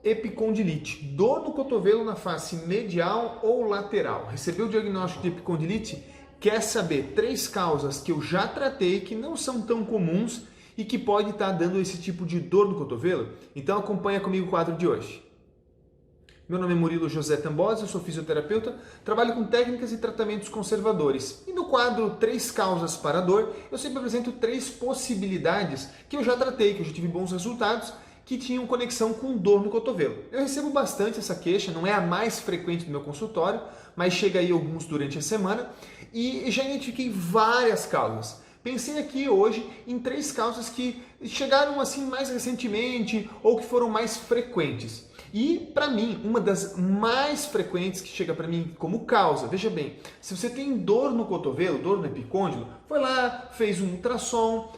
epicondilite, dor no cotovelo na face medial ou lateral. Recebeu o diagnóstico de epicondilite? Quer saber 3 causas que eu já tratei, que não são tão comuns e que pode estar dando esse tipo de dor no cotovelo? Então acompanha comigo o quadro de hoje. Meu nome é Murilo José Tambosi, eu sou fisioterapeuta, trabalho com técnicas e tratamentos conservadores. E no quadro 3 causas para a dor, eu sempre apresento 3 possibilidades que eu já tratei, que eu já tive bons resultados, que tinham conexão com dor no cotovelo. Eu recebo bastante essa queixa, não é a mais frequente do meu consultório, mas chega aí alguns durante a semana e já identifiquei várias causas. Pensei aqui hoje em 3 causas que chegaram assim mais recentemente ou que foram mais frequentes. E, para mim, uma das mais frequentes que chega para mim como causa, veja bem, se você tem dor no cotovelo, dor no epicôndilo, foi lá, fez um ultrassom,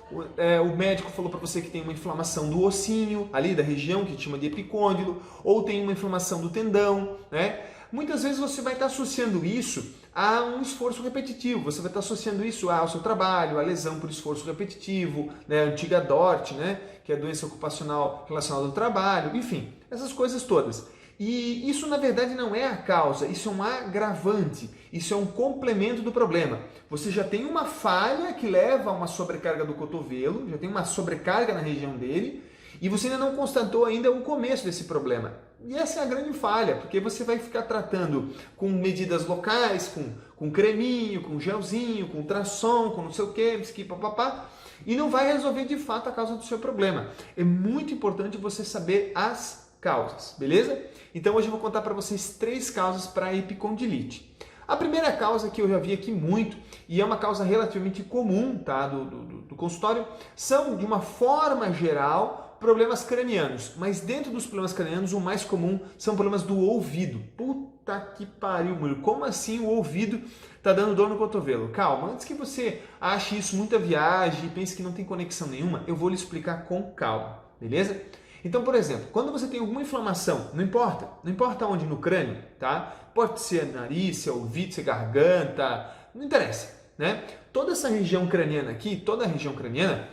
o médico falou para você que tem uma inflamação do ossinho, ali da região que chama de epicôndilo, ou tem uma inflamação do tendão, né? Muitas vezes você vai estar associando isso a um esforço repetitivo, você vai estar associando isso ao seu trabalho, à lesão por esforço repetitivo, né, a antiga DORT, né, que é a doença ocupacional relacionada ao trabalho, enfim, essas coisas todas. E isso na verdade não é a causa, isso é um agravante, isso é um complemento do problema. Você já tem uma falha que leva a uma sobrecarga do cotovelo, já tem uma sobrecarga na região dele, e você ainda não constatou ainda o começo desse problema. E essa é a grande falha, porque você vai ficar tratando com medidas locais, com creminho, com gelzinho, com ultrassom, com não sei o que, papapá, e não vai resolver de fato a causa do seu problema. É muito importante você saber as causas, beleza? Então hoje eu vou contar para vocês 3 causas para a epicondilite. A primeira causa que eu já vi aqui muito, e é uma causa relativamente comum, tá, do consultório, são, de uma forma geral, problemas cranianos. Mas dentro dos problemas cranianos, o mais comum são problemas do ouvido. Puta que pariu, Murilo. Como assim o ouvido tá dando dor no cotovelo? Calma, antes que você ache isso muita viagem e pense que não tem conexão nenhuma, eu vou lhe explicar com calma, beleza? Então, por exemplo, quando você tem alguma inflamação, não importa onde no crânio, tá? Pode ser nariz, se é ouvido, se é garganta, não interessa, né? Toda essa região craniana aqui, toda a região craniana,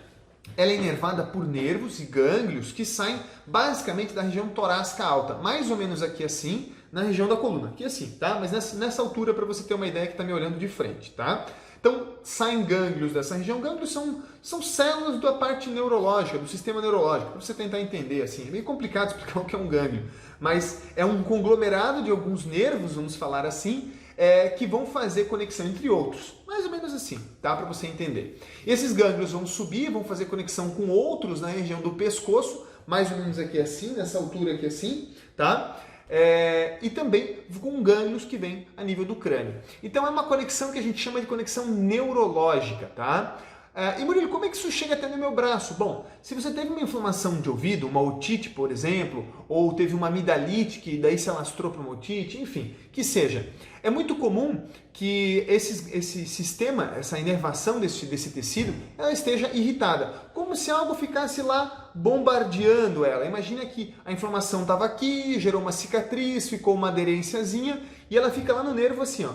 ela é inervada por nervos e gânglios que saem basicamente da região torácica alta, mais ou menos aqui assim, na região da coluna, aqui assim, tá? Mas nessa altura para você ter uma ideia que está me olhando de frente, tá? Então, saem gânglios dessa região. Gânglios são células da parte neurológica, do sistema neurológico. Para você tentar entender, assim, é meio complicado explicar o que é um gânglio, mas é um conglomerado de alguns nervos, vamos falar assim, que vão fazer conexão entre outros. Mais ou menos assim, tá? Para você entender. Esses gânglios vão subir, vão fazer conexão com outros na região do pescoço, mais ou menos aqui assim, nessa altura aqui assim, tá? E também com gânglios que vêm a nível do crânio. Então é uma conexão que a gente chama de conexão neurológica, tá? E Murilo, como é que isso chega até no meu braço? Bom, se você teve uma inflamação de ouvido, uma otite, por exemplo, ou teve uma amidalite que daí se alastrou para uma otite, enfim, que seja. É muito comum que esse sistema, essa inervação desse tecido, ela esteja irritada, como se algo ficasse lá bombardeando ela. Imagina que a inflamação estava aqui, gerou uma cicatriz, ficou uma aderênciazinha e ela fica lá no nervo assim, ó.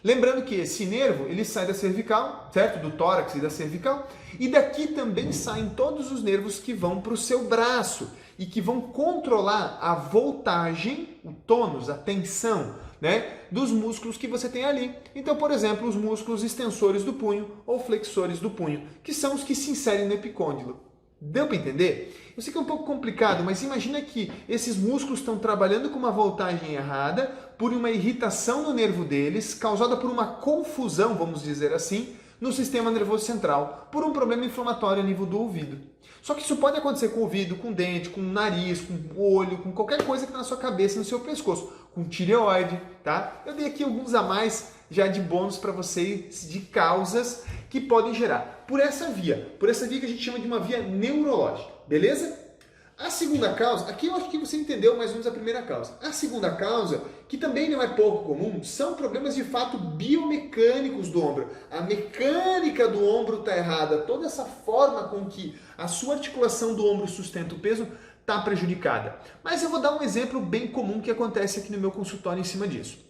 Lembrando que esse nervo, ele sai da cervical, certo? Do tórax e da cervical, e daqui também saem todos os nervos que vão para o seu braço e que vão controlar a voltagem, o tônus, a tensão, né, dos músculos que você tem ali. Então, por exemplo, os músculos extensores do punho ou flexores do punho, que são os que se inserem no epicôndilo. Deu para entender? Eu sei que é um pouco complicado, mas imagina que esses músculos estão trabalhando com uma voltagem errada por uma irritação no nervo deles, causada por uma confusão, vamos dizer assim, no sistema nervoso central, por um problema inflamatório a nível do ouvido. Só que isso pode acontecer com o ouvido, com o dente, com o nariz, com o olho, com qualquer coisa que está na sua cabeça, no seu pescoço, com tireoide, tá? Eu dei aqui alguns a mais já de bônus para vocês, de causas que podem gerar por essa via que a gente chama de uma via neurológica, beleza? A segunda causa, aqui eu acho que você entendeu mais ou menos a primeira causa. A segunda causa, que também não é pouco comum, são problemas de fato biomecânicos do ombro. A mecânica do ombro está errada, toda essa forma com que a sua articulação do ombro sustenta o peso está prejudicada. Mas eu vou dar um exemplo bem comum que acontece aqui no meu consultório em cima disso.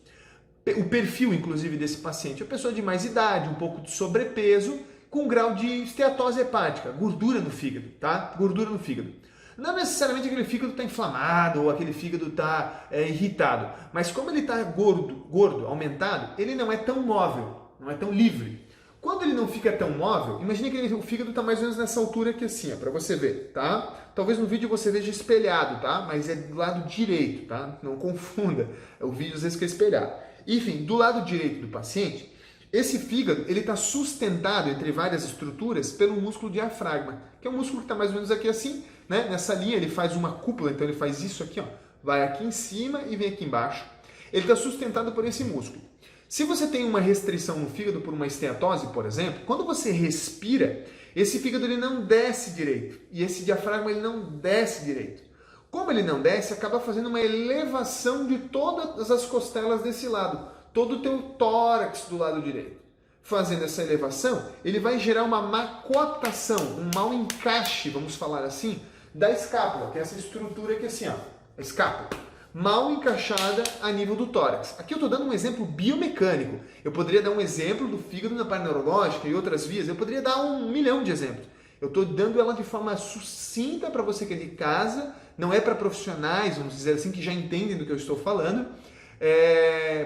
O perfil, inclusive, desse paciente é uma pessoa de mais idade, um pouco de sobrepeso, com grau de esteatose hepática, gordura no fígado, tá? Gordura no fígado. Não necessariamente aquele fígado está inflamado ou aquele fígado está irritado, mas como ele está gordo, aumentado, ele não é tão móvel, não é tão livre. Quando ele não fica tão móvel, imagine que o fígado está mais ou menos nessa altura aqui assim, para você ver, tá? Talvez no vídeo você veja espelhado, tá? Mas é do lado direito, tá? Não confunda, o vídeo às vezes fica espelhado. Enfim, do lado direito do paciente, esse fígado ele está sustentado entre várias estruturas pelo músculo diafragma, que é um músculo que está mais ou menos aqui assim, né? Nessa linha ele faz uma cúpula, então ele faz isso aqui, ó, vai aqui em cima e vem aqui embaixo. Ele está sustentado por esse músculo. Se você tem uma restrição no fígado por uma esteatose, por exemplo, quando você respira, esse fígado ele não desce direito e esse diafragma ele não desce direito. Como ele não desce, acaba fazendo uma elevação de todas as costelas desse lado, todo o teu tórax do lado direito. Fazendo essa elevação, ele vai gerar uma má coaptação, um mau encaixe, vamos falar assim, da escápula, que é essa estrutura aqui assim, ó, a escápula. Mal encaixada a nível do tórax. Aqui eu estou dando um exemplo biomecânico. Eu poderia dar um exemplo do fígado na parte neurológica e outras vias. Eu poderia dar 1 milhão de exemplos. Eu estou dando ela de forma sucinta para você que é de casa. Não é para profissionais, vamos dizer assim, que já entendem do que eu estou falando.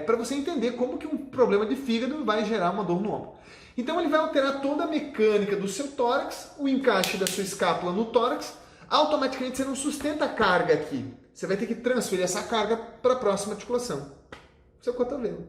Para você entender como que um problema de fígado vai gerar uma dor no ombro. Então ele vai alterar toda a mecânica do seu tórax, o encaixe da sua escápula no tórax. Automaticamente você não sustenta a carga aqui. Você vai ter que transferir essa carga para a próxima articulação, seu cotovelo.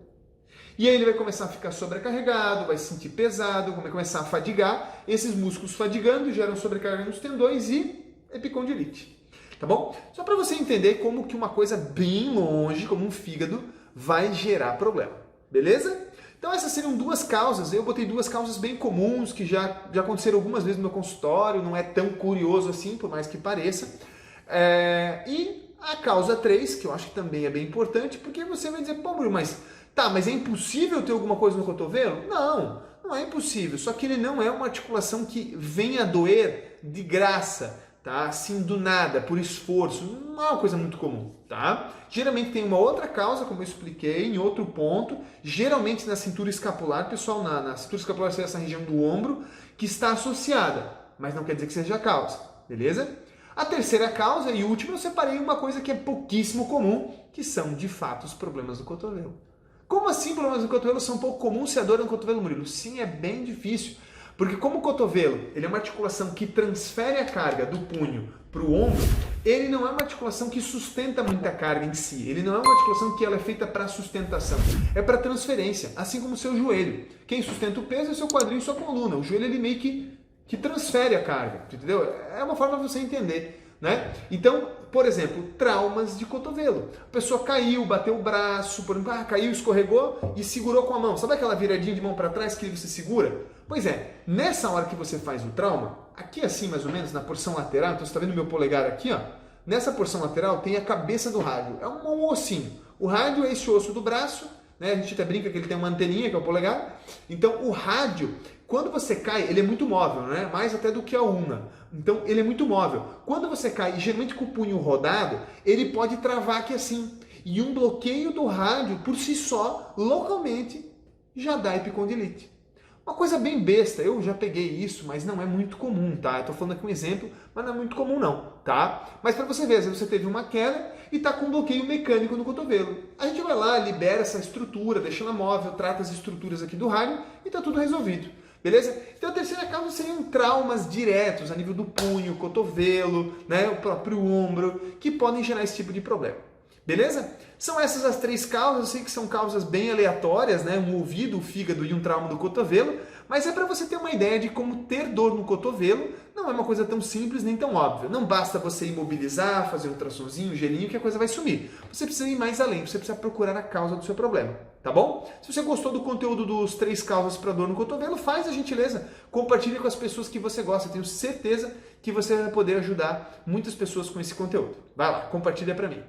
E aí ele vai começar a ficar sobrecarregado, vai se sentir pesado, vai começar a fadigar. Esses músculos fadigando geram sobrecarga nos tendões e epicondilite. Tá bom? Só para você entender como que uma coisa bem longe, como um fígado, vai gerar problema. Beleza? Então essas seriam 2 causas. Eu botei 2 causas bem comuns, que já aconteceram algumas vezes no meu consultório, não é tão curioso assim, por mais que pareça. E a causa 3, que eu acho que também é bem importante, porque você vai dizer, pô, Murilo, mas é impossível ter alguma coisa no cotovelo? Não, não é impossível, só que ele não é uma articulação que venha a doer de graça, tá? Assim, do nada, por esforço, não é uma coisa muito comum, tá? Geralmente tem uma outra causa, como eu expliquei, em outro ponto, geralmente na cintura escapular, pessoal, na cintura escapular seria essa região do ombro, que está associada, mas não quer dizer que seja a causa, beleza? A terceira causa e última, eu separei uma coisa que é pouquíssimo comum, que são, de fato, os problemas do cotovelo. Como assim problemas do cotovelo são pouco comuns se a dor é no cotovelo, Murilo? Sim, é bem difícil. Porque como o cotovelo ele é uma articulação que transfere a carga do punho para o ombro, ele não é uma articulação que sustenta muita carga em si. Ele não é uma articulação que ela é feita para sustentação. É para transferência, assim como o seu joelho. Quem sustenta o peso é o seu quadril e sua coluna. O joelho ele meio que transfere a carga, entendeu? É uma forma de você entender, né? Então, por exemplo, traumas de cotovelo. A pessoa caiu, bateu o braço, por exemplo, caiu, escorregou e segurou com a mão. Sabe aquela viradinha de mão para trás que você segura? Pois é, nessa hora que você faz o trauma, aqui assim mais ou menos, na porção lateral, então você está vendo meu polegar aqui, ó? Nessa porção lateral tem a cabeça do rádio, é um ossinho. O rádio é esse osso do braço, né? A gente até brinca que ele tem uma anteninha, que é o polegar. Então, o rádio, quando você cai, ele é muito móvel, né? Mais até do que a ulna. Então, ele é muito móvel. Quando você cai, geralmente com o punho rodado, ele pode travar aqui assim. E um bloqueio do rádio, por si só, localmente, já dá epicondilite. Uma coisa bem besta, eu já peguei isso, mas não é muito comum, tá? Eu tô falando aqui um exemplo, mas não é muito comum não, tá? Mas para você ver, às vezes você teve uma queda e tá com um bloqueio mecânico no cotovelo. A gente vai lá, libera essa estrutura, deixa ela móvel, trata as estruturas aqui do rádio e tá tudo resolvido. Beleza? Então a terceira causa seriam traumas diretos a nível do punho, cotovelo, né, o próprio ombro, que podem gerar esse tipo de problema. Beleza? São essas as 3 causas, eu sei que são causas bem aleatórias, né? Um ouvido, o fígado e um trauma do cotovelo, mas é para você ter uma ideia de como ter dor no cotovelo não é uma coisa tão simples nem tão óbvia. Não basta você imobilizar, fazer um ultrassomzinho, um gelinho, que a coisa vai sumir. Você precisa ir mais além, você precisa procurar a causa do seu problema, tá bom? Se você gostou do conteúdo dos 3 causas para dor no cotovelo, faz a gentileza, compartilhe com as pessoas que você gosta. Eu tenho certeza que você vai poder ajudar muitas pessoas com esse conteúdo. Vai lá, compartilha para mim.